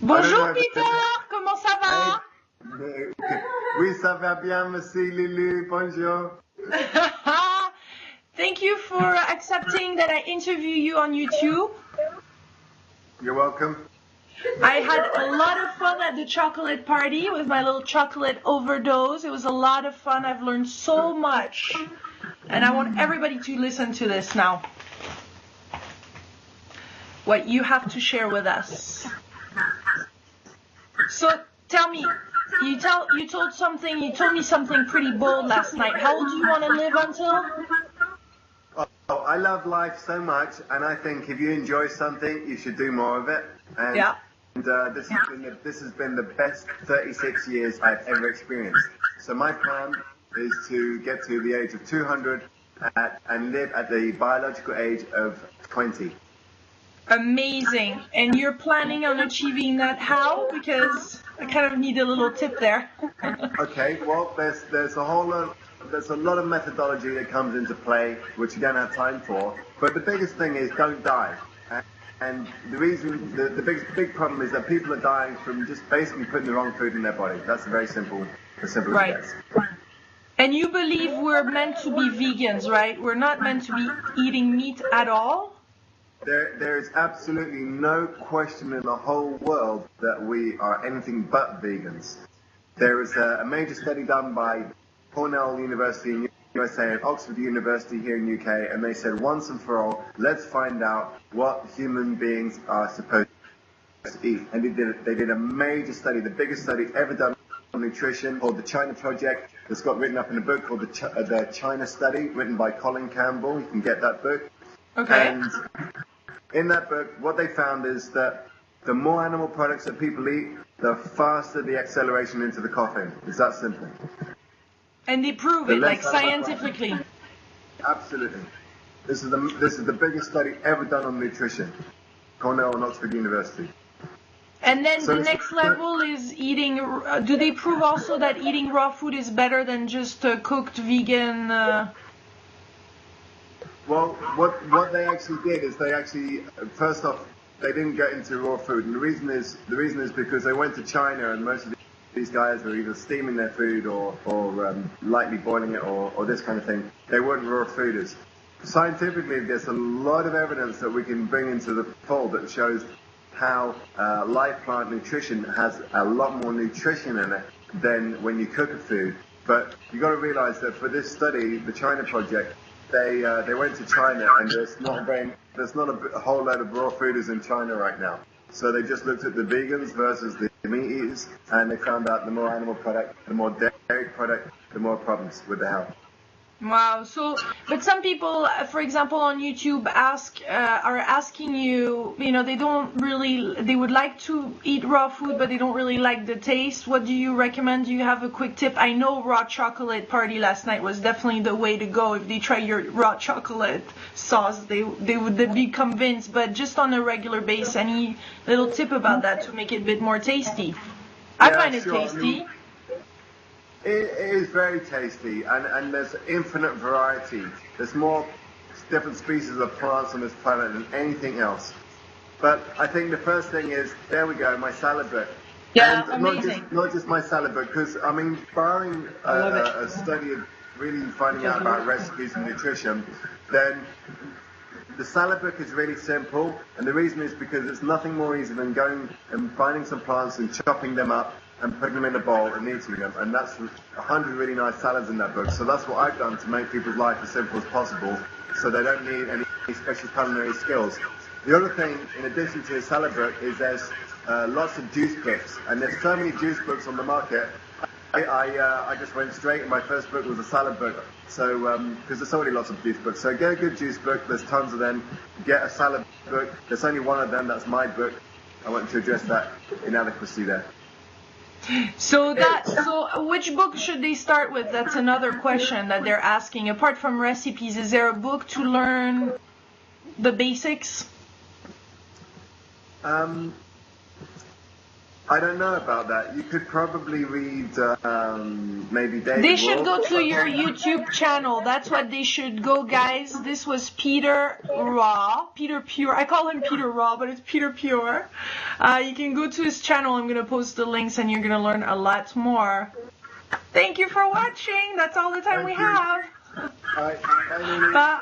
Bonjour Peter, comment ça va? Hey. Oui, ça va bien, merci Lilou, bonjour. Thank you for accepting that I interview you on YouTube. You're welcome. I had a lot of fun at the chocolate party with my little chocolate overdose. It was a lot of fun. I've learned so much. And I want everybody to listen to this now. What you have to share with us. So tell me, you told me something pretty bold last night. How old do you want to live until? Oh, I love life so much, and I think if you enjoy something, you should do more of it. And, Yeah. this has been the best 36 years I've ever experienced. So my plan is to get to the age of 200 and live at the biological age of 20. Amazing. And you're planning on achieving that how? Because I kind of need a little tip there. Okay, well, there's a lot of methodology that comes into play, which you don't have time for. But the biggest thing is don't die. And the reason, the big problem is that people are dying from just basically putting the wrong food in their body. That's a very simple, Right. as it gets. And you believe we're meant to be vegans, right? We're not meant to be eating meat at all? There is absolutely no question in the whole world that we are anything but vegans. There is a major study done by Cornell University in USA and Oxford University here in UK, and they said once and for all, let's find out what human beings are supposed to eat. And they did a major study, the biggest study ever done on nutrition, called the China Project. That's got written up in a book called the China Study, written by Colin Campbell. You can get that book. Okay. And in that book, what they found is that the more animal products that people eat, the faster the acceleration into the coffin. It's that simple. And they prove it, like scientifically. Absolutely. This is the biggest study ever done on nutrition. Cornell and Oxford University. And then the next level is eating. Do they prove also that eating raw food is better than just cooked vegan? Well, what they actually did is first off, they didn't get into raw food, and the reason is because they went to China, and most of these guys were either steaming their food or lightly boiling it or this kind of thing. They weren't raw fooders. Scientifically, there's a lot of evidence that we can bring into the fold that shows how live plant nutrition has a lot more nutrition in it than when you cook a food. But you got to realize that for this study, the China Project, they went to China, and there's not a whole load of raw fooders in China right now. So they just looked at the vegans versus the meat eaters, and they found out the more animal product, the more dairy product, the more problems with the health. Wow. So, but some people, for example, on YouTube are asking you, they would like to eat raw food, but they don't really like the taste. What do you recommend? Do you have a quick tip? I know raw chocolate party last night was definitely the way to go. If they try your raw chocolate sauce, they would be convinced, but just on a regular basis, any little tip about that to make it a bit more tasty? I find it tasty. It is very tasty, and there's infinite variety. There's more different species of plants on this planet than anything else. But I think the first thing is, there we go, my salad book. Yeah, and amazing. Not just my salad book, because, I mean, barring a study of really finding out about recipes and nutrition, then the salad book is really simple, and the reason is because it's nothing more easy than going and finding some plants and chopping them up and putting them in a bowl and eating them, and that's 100 really nice salads in that book. So that's what I've done to make people's life as simple as possible, so they don't need any special culinary skills. The other thing, in addition to the salad book, is there's lots of juice books, and there's so many juice books on the market. I just went straight, and my first book was a salad book, so because there's already lots of juice books. So get a good juice book, there's tons of them. Get a salad book, there's only one of them, that's my book. I want to address that inadequacy there. So which book should they start with? That's another question that they're asking. Apart from recipes, is there a book to learn the basics? I don't know about that. You could probably read maybe David They should Wolf. go to your YouTube channel. That's what they should go, guys. This was Peter Pure. I call him Peter Raw, but it's Peter Pure. You can go to his channel. I'm going to post the links and you're going to learn a lot more. Thank you for watching. That's all the time we have. Bye. Bye, Lilou. Bye.